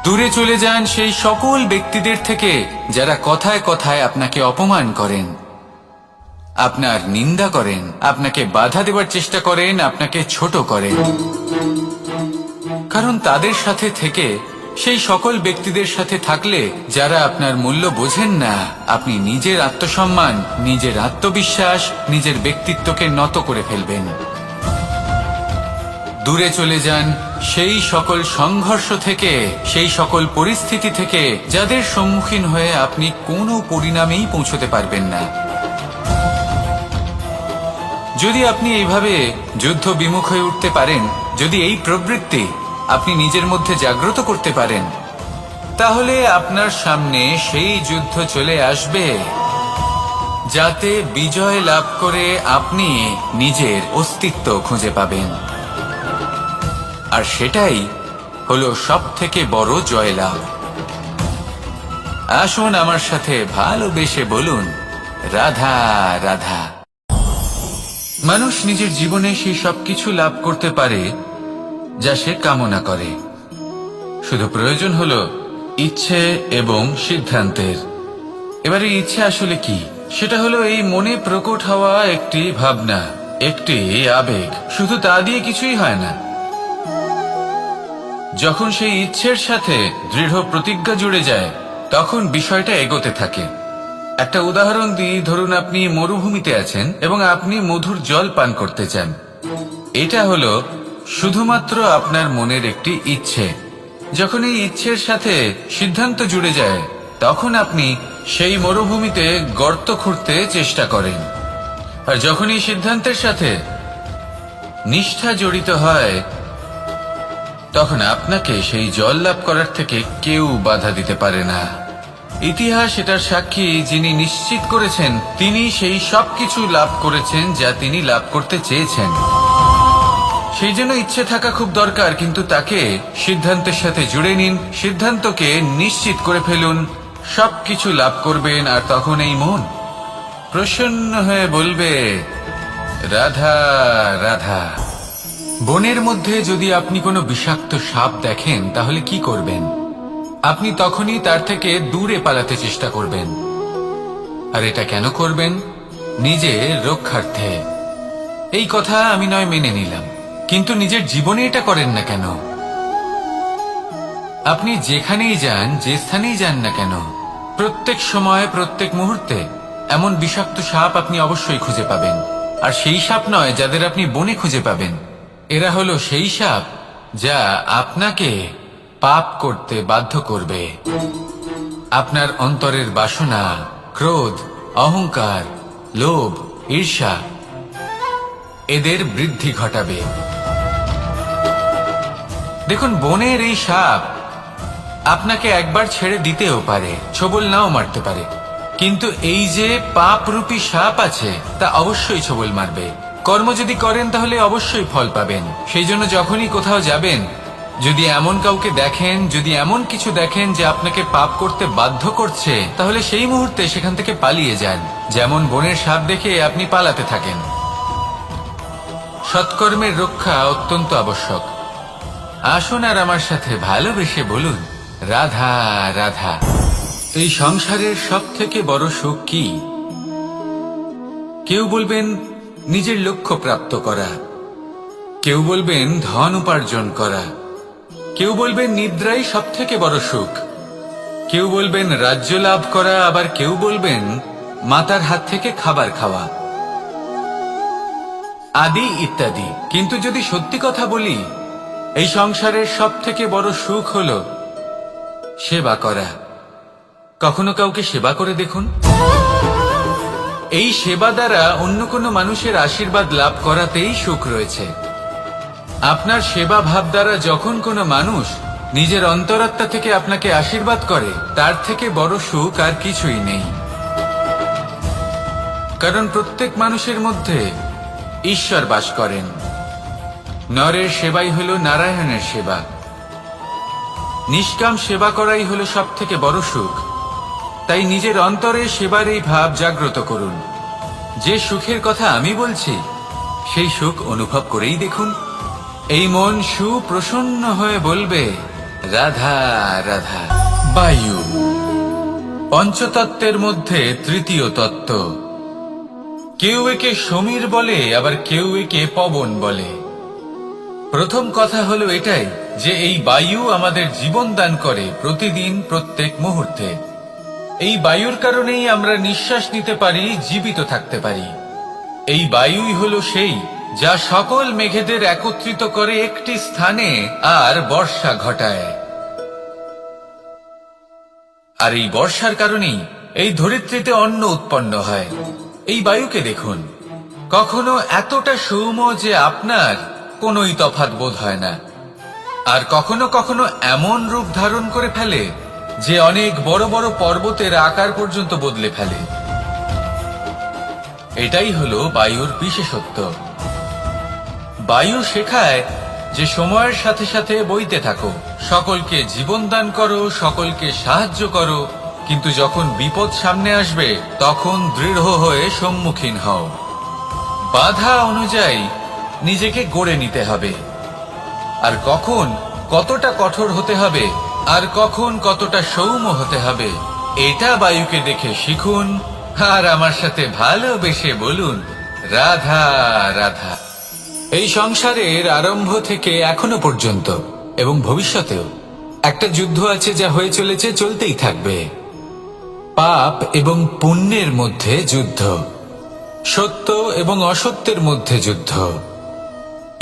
দূরে চলে যান সেই সকল ব্যক্তিদের থেকে যারা কথায় কথায় আপনাকে অপমান করেন, আপনার নিন্দা করেন, আপনাকে বাধা দেওয়ার চেষ্টা করেন, আপনাকে ছোট করেন। কারণ তাদের সাথে থেকে, সেই সকল ব্যক্তিদের সাথে থাকলে যারা আপনার মূল্য বোঝেন না, আপনি নিজের আত্মসম্মান, নিজের আত্মবিশ্বাস, নিজের ব্যক্তিত্বকে নত করে ফেলবেন। দূরে চলে যান সেই সকল সংঘর্ষ থেকে, সেই সকল পরিস্থিতি থেকে যাদের সম্মুখীন হয়ে আপনি কোনো পরিণামেই পৌঁছতে পারবেন না। যদি আপনি এইভাবে যুদ্ধ বিমুখ হয়ে উঠতে পারেন, যদি এই প্রবৃত্তি আপনি নিজের মধ্যে জাগ্রত করতে পারেন, তাহলে আপনার সামনে সেই যুদ্ধ চলে আসবে যাতে বিজয় লাভ করে আপনি নিজের অস্তিত্ব খুঁজে পাবেন। আর সেটাই হলো সবথেকে বড় জয়লাভ। আসুন আমার সাথে ভালোবেসে বলুন, রাধা রাধা। মানুষ নিজের জীবনে সেই সবকিছু লাভ করতে পারে যা সে কামনা করে। শুধু প্রয়োজন হলো ইচ্ছে এবং সিদ্ধান্তের। এবারে ইচ্ছে আসলে কি? সেটা হলো এই মনে প্রকট হওয়া একটি ভাবনা, একটি আবেগ। শুধু তা দিয়ে কিছুই হয় না। যখন সেই ইচ্ছের সাথে দৃঢ় প্রতিজ্ঞা জুড়ে যায়, তখন বিষয়টা এগোতে থাকে। একটা উদাহরণ দিই, ধরুন আপনি মরুভূমিতে আছেন এবং আপনি মধুর জল পান করতে চান। এটা হলো শুধুমাত্র আপনার মনের একটি ইচ্ছে। যখন এই ইচ্ছের সাথে সিদ্ধান্ত জুড়ে যায়, তখন আপনি সেই মরুভূমিতে গর্ত খুঁড়তে চেষ্টা করেন। আর যখন এই সিদ্ধান্তের সাথে নিষ্ঠা জড়িত হয়, তখন আপনাকে সেই জল লাভ করার থেকে কেউ বাধা দিতে পারে না। ইতিহাস এটার সাক্ষী। যিনি নিশ্চিত করেছেন, তিনি সেই সবকিছু লাভ করেছেন যা তিনি লাভ করতে চেয়েছেন। সেই জন্য ইচ্ছে থাকা খুব দরকার, কিন্তু তাকে সিদ্ধান্তের সাথে জুড়ে নিন। সিদ্ধান্তকে নিশ্চিত করে ফেলুন, সবকিছু লাভ করবেন। আর তখন এই মন প্রসন্ন হয়ে বলবে, রাধা রাধা। বনের মধ্যে যদি আপনি কোনো বিষাক্ত সাপ দেখেন, তাহলে কি করবেন? আপনি তখনই তার থেকে দূরে পালাতে চেষ্টা করবেন। আর এটা কেন করবেন? নিজের রক্ষার্থে। এই কথা আমি নয় মেনে নিলাম, কিন্তু নিজের জীবনে এটা করেন না কেন? আপনি যেখানেই যান, যে স্থানেই যান না কেন, প্রত্যেক সময়, প্রত্যেক মুহূর্তে এমন বিষাক্ত সাপ আপনি অবশ্যই খুঁজে পাবেন। আর সেই সাপ নয় যাদের আপনি বনে খুঁজে পাবেন। এরা হলো সেই সাপ যা আপনাকে পাপ করতে বাধ্য করবে। আপনার অন্তরের বাসনা, ক্রোধ, অহংকার, লোভ, ঈর্ষা এদের বৃদ্ধি ঘটাবে। দেখুন, বনের এই সাপ আপনাকে একবার ছেড়ে দিতেও পারে, ছোবল নাও মারতে পারে, কিন্তু এই যে পাপরূপী সাপ আছে, তা অবশ্যই ছোবল মারবে। কর্ম যদি করেন তাহলে অবশ্যই ফল পাবেন। সেই জন্য যখনই কোথাও যাবেন, যদি এমন কাউকে দেখেন, যদি এমন কিছু দেখেন যে আপনাকে পাপ করতে বাধ্য করছে, তাহলে সেই মুহূর্তে সেখান থেকে পালিয়ে যান। যেমন বনের সাপ দেখে আপনি পালাতে থাকেন। সৎকর্মের রক্ষা অত্যন্ত আবশ্যক। আসুন আর আমার সাথে ভালোবেসে বলুন, রাধা রাধা। এই সংসারের সব থেকে বড় সুখ কি? কেউ বলবেন নিজের লক্ষ্য প্রাপ্ত করা, কেউ বলবেন ধন উপার্জন করা, কেউ বলবেন নিদ্রাই সব থেকে বড় সুখ, কেউ বলবেন রাজ্য লাভ করা, আবার কেউ বলবেন মাতার হাত থেকে খাবার খাওয়া, আদি ইত্যাদি। কিন্তু যদি সত্যি কথা বলি, এই সংসারের সব থেকে বড় সুখ হলো সেবা করা। কখনো কাউকে সেবা করে দেখুন। এই সেবা দ্বারা অন্য কোনো মানুষের আশীর্বাদ লাভ করাতেই সুখ রয়েছে। আপনার সেবা ভাব দ্বারা যখন কোনো মানুষ নিজের অন্তরাত্মা থেকে আপনাকে আশীর্বাদ করে, তার থেকে বড় সুখ আর কিছুই নেই। কারণ প্রত্যেক মানুষের মধ্যে ঈশ্বর বাস করেন। নরের সেবাই হলো নারায়ণের সেবা। নিষ্কাম সেবা করাই হলো সব থেকে বড় সুখ। তাই নিজের অন্তরে সেবার এই ভাব জাগ্রত করুন। যে সুখের কথা আমি বলছি, সেই সুখ অনুভব করেই দেখুন। এই মন সুপ্রসন্ন হয়ে বলবে, রাধা রাধা। বায়ু পঞ্চতত্ত্বের মধ্যে তৃতীয় তত্ত্ব। কেউ একে সমীর বলে, আবার কেউ একে পবন বলে। প্রথম কথা হলো এটাই যে এই বায়ু আমাদের জীবন দান করে প্রতিদিন, প্রত্যেক মুহূর্তে। এই বায়ুর কারণেই আমরা নিঃশ্বাস নিতে পারি, জীবিত থাকতে পারি। এই বায়ুই হলো সেই যা সকল মেঘেদের একত্রিত করে একটি স্থানে আর বর্ষা ঘটায়। আর এই বর্ষার কারণেই এই ধরিত্রীতে অন্ন উৎপন্ন হয়। এই বায়ুকে দেখুন, কখনো এতটা সৌম্য যে আপনার কোনোই তফাৎ বোধ হয় না, আর কখনো কখনো এমন রূপ ধারণ করে ফেলে যে অনেক বড় বড় পর্বতের আকার পর্যন্ত বদলে ফেলে। এটাই হলো বায়ুর বিশেষত্ব। বায়ু শেখায় যে সময়ের সাথে সাথে বইতে থাকো, সকলকে জীবন দান করো, সকলকে সাহায্য করো, কিন্তু যখন বিপদ সামনে আসবে তখন দৃঢ় হয়ে সম্মুখীন হও। বাধা অনুযায়ী নিজেকে গড়ে নিতে হবে, আর কখন কতটা কঠোর হতে হবে আর কখন কতটা সৌম্য হতে হবে এটা বায়ুকে দেখে শিখুন, আর আমার সাথে ভালোবেসে বলুন রাধা রাধা। এই সংসারের আরম্ভ থেকে এখনো পর্যন্ত এবং ভবিষ্যতেও একটা যুদ্ধ আছে, যা হয়ে চলেছে, চলতেই থাকবে। পাপ এবং পুণ্যের মধ্যে যুদ্ধ, সত্য এবং অসত্যের মধ্যে যুদ্ধ।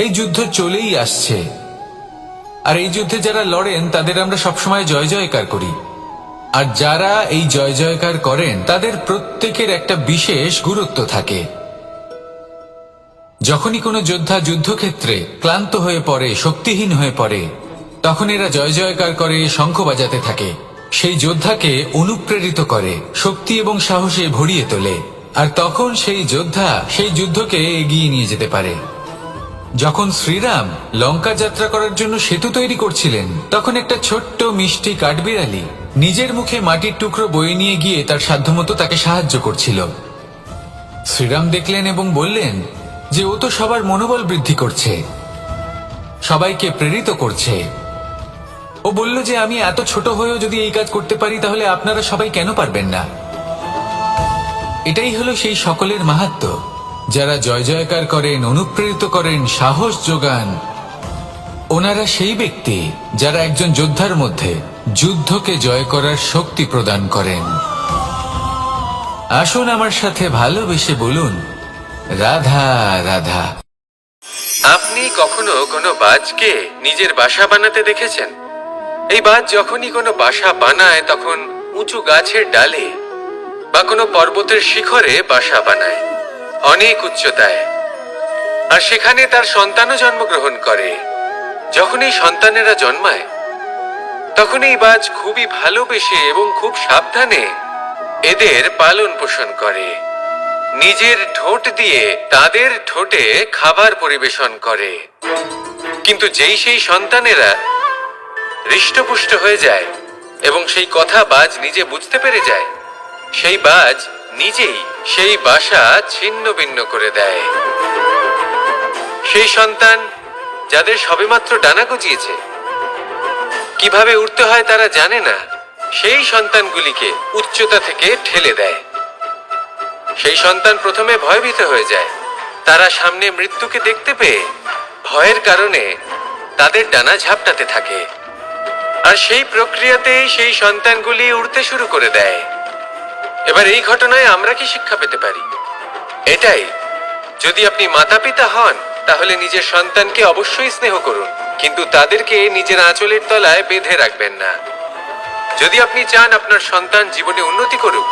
এই যুদ্ধ চলেই আসছে, আর এই যুদ্ধে যারা লড়েন তাদের আমরা সবসময় জয় জয়কার করি। আর যারা এই জয় জয়কার করেন তাদের প্রত্যেকের একটা বিশেষ গুরুত্ব থাকে। যখনই কোনো যোদ্ধা যুদ্ধক্ষেত্রে ক্লান্ত হয়ে পড়ে, শক্তিহীন হয়ে পড়ে, তখন এরা জয় জয়কার করে, শঙ্খ বাজাতে থাকে, সেই যোদ্ধাকে অনুপ্রেরিত করে, শক্তি এবং সাহসে ভরিয়ে তোলে, আর তখন সেই যোদ্ধা সেই যুদ্ধকে এগিয়ে নিয়ে যেতে পারে। যখন শ্রীরাম লঙ্কা যাত্রা করার জন্য সেতু তৈরি করছিলেন, তখন একটা ছোট্ট মিষ্টি কাঠবিড়ালি নিজের মুখে মাটির টুকরো বয়ে নিয়ে গিয়ে তার সাধ্যমতো তাকে সাহায্য করছিল। শ্রীরাম দেখলেন এবং বললেন যে ও তো সবার মনোবল বৃদ্ধি করছে, সবাইকে প্রেরিত করছে। ও বলল যে আমি এত ছোট হয়েও যদি এই কাজ করতে পারি, তাহলে আপনারা সবাই কেন পারবেন না? এটাই হলো সেই সকলের মাহাত্ম্য, যারা জয় জয়কার করেন, অনুপ্রেরিত করেন, সাহস যোগান। ওনারা সেই ব্যক্তি যারা একজন যোদ্ধার মধ্যে যুদ্ধকে জয় করার শক্তি প্রদান করেন। আসুন আমার সাথে ভালোবেসে বলুন রাধা রাধা। আপনি কখনো কোনো বাজকে নিজের বাসা বানাতে দেখেছেন? এই বাজ যখনই কোনো বাসা বানায় তখন উঁচু গাছের ডালে বা কোনো পর্বতের শিখরে বাসা বানায়, অনেক উচ্চতায়, আর সেখানে তার সন্তানও জন্মগ্রহণ করে। যখন এই সন্তানেরা জন্মায় তখন এই বাজ খুবই ভালোবেসে এবং খুব সাবধানে এদের পালন পোষণ করে, নিজের ঠোঁট দিয়ে তাদের ঠোঁটে খাবার পরিবেশন করে। কিন্তু যেই সেই সন্তানেরা হৃষ্টপুষ্ট হয়ে যায় এবং সেই কথা বাজ নিজে বুঝতে পেরে যায়, সেই বাজ নিজেই সেই বাসা ছিন্ন ভিন্ন করে দেয়। সেই সন্তান যাদের সবেমাত্র ডানা গজিয়েছে, কিভাবে উড়তে হয় তারা জানে না, সেই সন্তানগুলিকে উচ্চতা থেকে ঠেলে দেয়। সেই সন্তান প্রথমে ভয়ভীত হয়ে যায়, তারা সামনে মৃত্যুকে দেখতে পেয়ে ভয়ের কারণে তাদের ডানা ঝাপটাতে থাকে, আর সেই প্রক্রিয়াতেই সেই সন্তানগুলি উড়তে শুরু করে দেয়। এবার এই ঘটনায় আমরা কি শিক্ষা পেতে পারি? এটাই, যদি আপনি মাতা পিতা হন তাহলে নিজের সন্তানকে অবশ্যই স্নেহ করুন, কিন্তু তাদেরকে নিজের আঁচলের তলায় বেঁধে রাখবেন না। যদি আপনি চান আপনার সন্তান জীবনে উন্নতি করুক,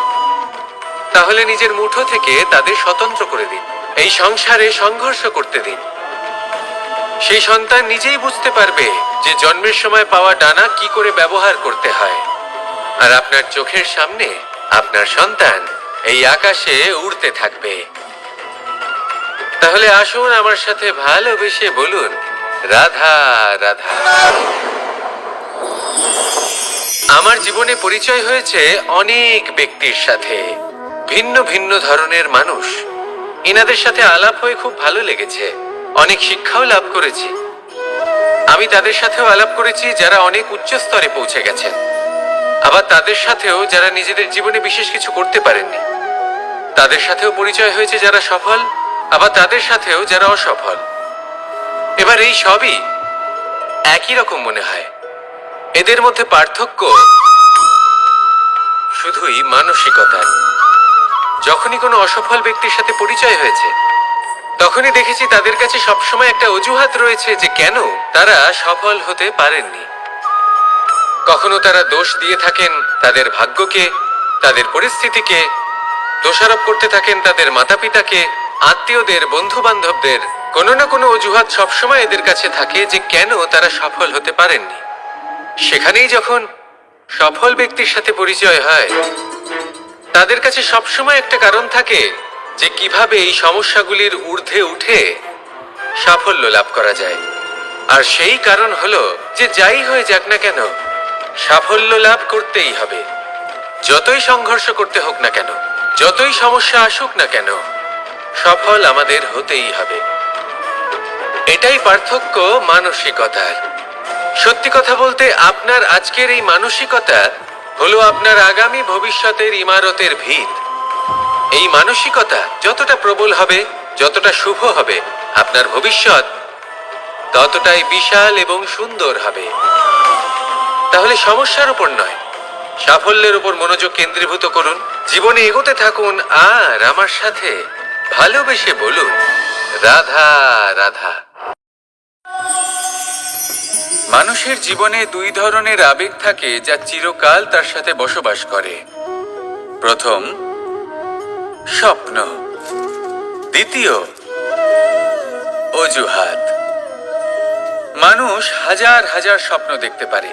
তাহলে নিজের মুঠো থেকে তাদের স্বতন্ত্র করে দিন, এই সংসারে সংঘর্ষ করতে দিন। সেই সন্তান নিজেই বুঝতে পারবে যে জন্মের সময় পাওয়া ডানা কি করে ব্যবহার করতে হয়, আর আপনার চোখের সামনে আপনার সন্তান এই আকাশে উড়তে থাকবে। তাহলে আসুন আমার সাথে ভালোবেসে বলুন রাধা রাধা। আমার জীবনে পরিচয় হয়েছে অনেক ব্যক্তির সাথে, ভিন্ন ভিন্ন ধরনের মানুষ। এনাদের সাথে আলাপ হয়ে খুব ভালো লেগেছে, অনেক শিক্ষাও লাভ করেছি। আমি তাদের সাথেও আলাপ করেছি যারা অনেক উচ্চ স্তরে পৌঁছে গেছেন, আবার তাদের সাথেও যারা নিজেদের জীবনে বিশেষ কিছু করতে পারেননি। তাদের সাথেও পরিচয় হয়েছে যারা সফল, আবার তাদের সাথেও যারা অসফল। এবার এই সবই একই রকম মনে হয়, এদের মধ্যে পার্থক্য শুধুই মানসিকতার। যখনই কোনো অসফল ব্যক্তির সাথে পরিচয় হয়েছে, তখনই দেখেছি তাদের কাছে সবসময় একটা অজুহাত রয়েছে যে কেন তারা সফল হতে পারেননি। কখনো তারা দোষ দিয়ে থাকেন তাদের ভাগ্যকে, তাদের পরিস্থিতিকে, দোষারোপ করতে থাকেন তাদের মাতা পিতাকে, আত্মীয়দের, বন্ধু বান্ধবদের। কোনো না কোনো অজুহাত সবসময় এদের কাছে থাকে যে কেন তারা সফল হতে পারেননি। সেখানেই যখন সফল ব্যক্তির সাথে পরিচয় হয়, তাদের কাছে সবসময় একটা কারণ থাকে যে কিভাবে এই সমস্যাগুলির ঊর্ধ্বে উঠে সাফল্য লাভ করা যায়। আর সেই কারণ হলো যে যাই হয়ে যাক না কেন, সাফল্য লাভ করতেই হবে। যতই সংঘর্ষ করতে হোক না কেন, যতই সমস্যা আসুক না কেন, সফল আমাদের হতেই হবে। এটাই পার্থক্য মানসিকতার। সত্যি কথা বলতে আপনার আজকের এই মানসিকতা হলো আপনার আগামী ভবিষ্যতের ইমারতের ভিত। এই মানসিকতা যতটা প্রবল হবে, যতটা শুভ হবে, আপনার ভবিষ্যৎ ততটাই বিশাল এবং সুন্দর হবে। তাহলে সমস্যার উপর নয়, সাফল্যের উপর মনোযোগ কেন্দ্রীভূত করুন, জীবনে এগোতে থাকুন, আর আমার সাথে ভালোবেসে বলুন, রাধা রাধা। মানুষের জীবনে দুই ধরনের আবেগ থাকে যা চিরকাল তার সাথে বসবাস করে। প্রথম, স্বপ্ন। দ্বিতীয়, অজুহাত। মানুষ হাজার হাজার স্বপ্ন দেখতে পারে।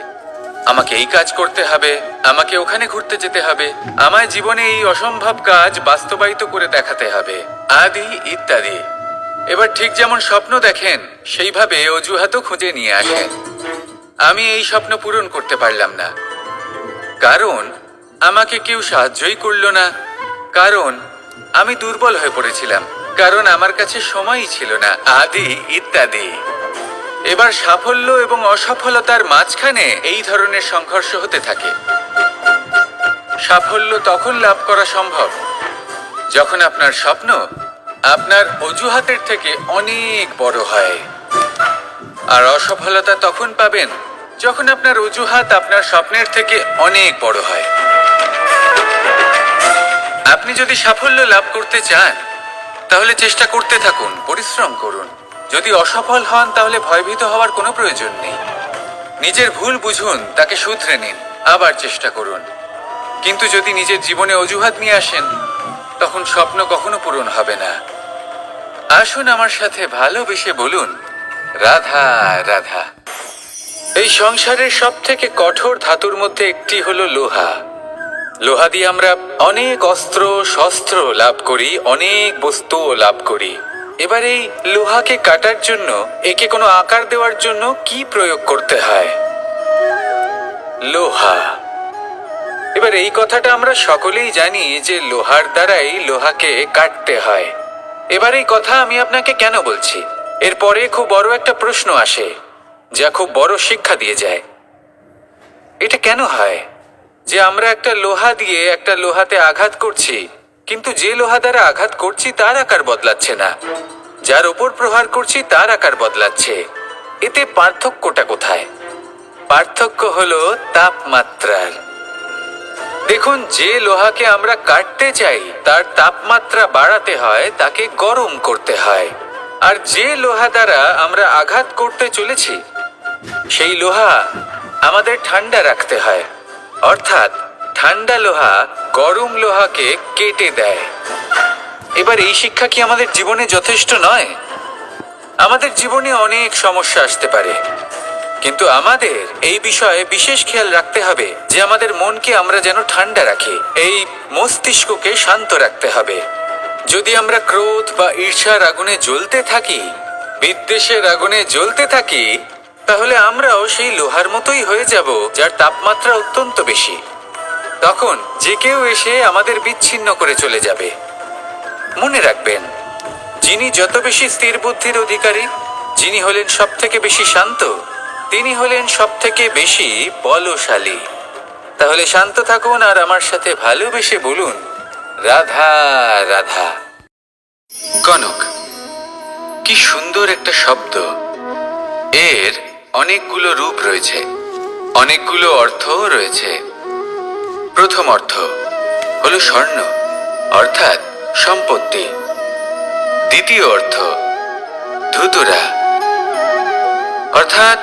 আমাকে এই কাজ করতে হবে, আমাকে ওখানে ঘুরতে যেতে হবে, আমায় জীবনে এই অসম্ভব কাজ বাস্তবায়িত করে দেখাতে হবে, আদি ইত্যাদি। এবার ঠিক যেমন স্বপ্ন দেখেন, সেইভাবে অজুহাতও খুঁজে নিয়ে আসেন। আমি এই স্বপ্ন পূরণ করতে পারলাম না, কারণ আমাকে কেউ সাহায্যই করলো না, কারণ আমি দুর্বল হয়ে পড়েছিলাম, কারণ আমার কাছে সময়ই ছিল না, আদি ইত্যাদি। এবার সাফল্য এবং অসফলতার মাঝখানে এই ধরনের সংঘর্ষ হতে থাকে। সাফল্য তখন লাভ করা সম্ভব যখন আপনার স্বপ্ন আপনার অজুহাতের থেকে অনেক বড় হয়, আর অসফলতা তখন পাবেন যখন আপনার অজুহাত আপনার স্বপ্নের থেকে অনেক বড় হয়। আপনি যদি সাফল্য লাভ করতে চান, তাহলে চেষ্টা করতে থাকুন, পরিশ্রম করুন। যদি অসফল হন, তাহলে ভয়ভীত হওয়ার কোনো প্রয়োজন নেই। নিজের ভুল বুঝুন, তাকে শুধরে নিন, আবার চেষ্টা করুন। কিন্তু যদি নিজের জীবনে অজুহাত নিয়ে আসেন, তখন স্বপ্ন কখনো পূরণ হবে না। আসুন আমার সাথে ভালোবেসে বলুন, রাধা রাধা। এই সংসারের সব থেকে কঠোর ধাতুর মধ্যে একটি হলো লোহা। লোহা দিয়ে আমরা অনেক অস্ত্র শস্ত্র লাভ করি, অনেক বস্তুও লাভ করি। এবার এই লোহাকে কাটার জন্য, একে কোনো আকার দেওয়ার জন্য কি প্রয়োগ করতে হয়? লোহা। এবার এই কথাটা আমরা সকলেই জানি যে লোহার দ্বারাই লোহাকে কাটতে হয়। এবার এই কথা আমি আপনাকে কেন বলছি? এরপরে খুব বড় একটা প্রশ্ন আসে, যা খুব বড় শিক্ষা দিয়ে যায়। এটা কেন হয় যে আমরা একটা লোহা দিয়ে একটা লোহাতে আঘাত করছি, কিন্তু যে লোহা দ্বারা আঘাত করছি তার আকার বদলাচ্ছে না, যার ওপর প্রহার করছি তার আকার বদলাচ্ছে? এতে পার্থক্যটা কোথায়? পার্থক্য হলো তাপমাত্রার। দেখুন, যে লোহাকে আমরা কাটতে চাই তার তাপমাত্রা বাড়াতে হয়, তাকে গরম করতে হয়। আর যে লোহা দ্বারা আমরা আঘাত করতে চলেছি, সেই লোহা আমাদের ঠান্ডা রাখতে হয়। অর্থাৎ ঠান্ডা লোহা গরম লোহাকে কেটে দেয়। এবার এই শিক্ষা কি আমাদের জীবনে যথেষ্ট নয়? আমাদের জীবনে অনেক সমস্যা আসতে পারে, কিন্তু আমাদের এই বিষয়ে বিশেষ খেয়াল রাখতে হবে যে আমাদের মনকে আমরা যেন ঠান্ডা রাখি, এই মস্তিষ্ককে শান্ত রাখতে হবে। যদি আমরা ক্রোধ বা ঈর্ষার আগুনে জ্বলতে থাকি, বিদ্বেষের আগুনে জ্বলতে থাকি, তাহলে আমরাও সেই লোহার মতোই হয়ে যাব যার তাপমাত্রা অত্যন্ত বেশি। তখন যে কেউ এসে আমাদের বিচ্ছিন্ন করে চলে যাবে। মনে রাখবেন, যিনি যত বেশি স্থির বুদ্ধির অধিকারী, যিনি হলেন সব থেকে বেশি শান্ত, তিনি হলেন সব থেকে বেশি বলশালী। তাহলে শান্ত থাকুন আর আমার সাথে ভালোবেসে বলুন, রাধা রাধা। কনক, কি সুন্দর একটা শব্দ। এর অনেকগুলো রূপ রয়েছে, অনেকগুলো অর্থও রয়েছে। প্রথম অর্থ হলো স্বর্ণ, অর্থাৎ সম্পত্তি। দ্বিতীয় অর্থ ধুতুরা, অর্থাৎ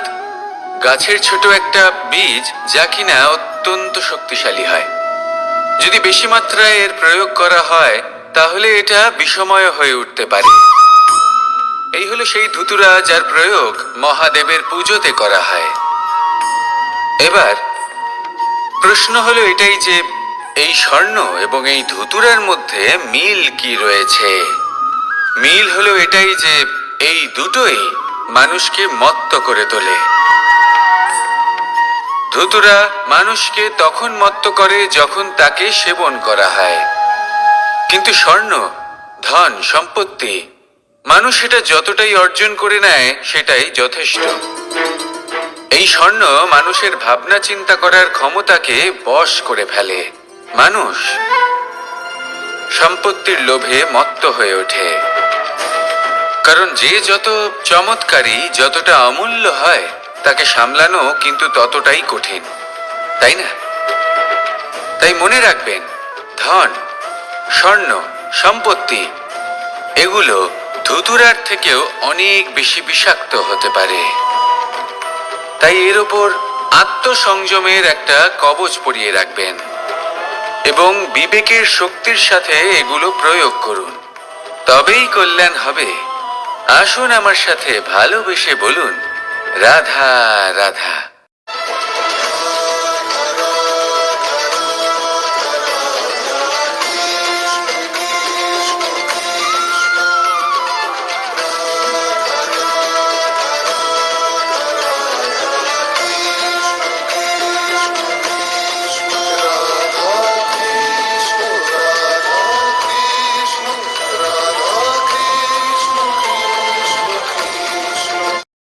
গাছের ছোট একটা বীজ, যা কিনা অত্যন্ত শক্তিশালী হয়। যদি বেশি মাত্রায় এর প্রয়োগ করা হয়, তাহলে এটা বিষময় হয়ে উঠতে পারে। এই হলো সেই ধুতুরা যার প্রয়োগ মহাদেবের পুজোতে করা হয়। এবার প্রশ্ন হলো এটাই যে এই স্বর্ণ এবং এই ধুতুরার মধ্যে মিল কি রয়েছে? মিল হলো এটাই যে এই দুটোই মানুষকে মত্ত করে তোলে। ধুতুরা মানুষকে তখন মত্ত করে যখন তাকে সেবন করা হয়, কিন্তু স্বর্ণ, ধন, সম্পত্তি, মানুষ এটা যতটাই অর্জন করে নেয় সেটাই যথেষ্ট। এই স্বর্ণ মানুষের ভাবনা চিন্তা করার ক্ষমতাকে বশ করে ফেলে। মানুষ সম্পত্তির লোভে মত্ত হয়ে ওঠে, কারণ যে যত চমৎকারী, যতটা অমূল্য হয়, তাকে সামলানো কিন্তু ততটাই কঠিন, তাই না? তাই মনে রাখবেন, ধন, স্বর্ণ, সম্পত্তি এগুলো ধুতুরার থেকেও অনেক বেশি বিষাক্ত হতে পারে। তাই এর ওপর আত্মসংযমের একটা কবচ পরিয়ে রাখবেন এবং বিবেকের শক্তির সাথে এগুলো প্রয়োগ করুন, তবেই কল্যাণ হবে। আসুন আমার সাথে ভালোবেসে বলুন, রাধা রাধা।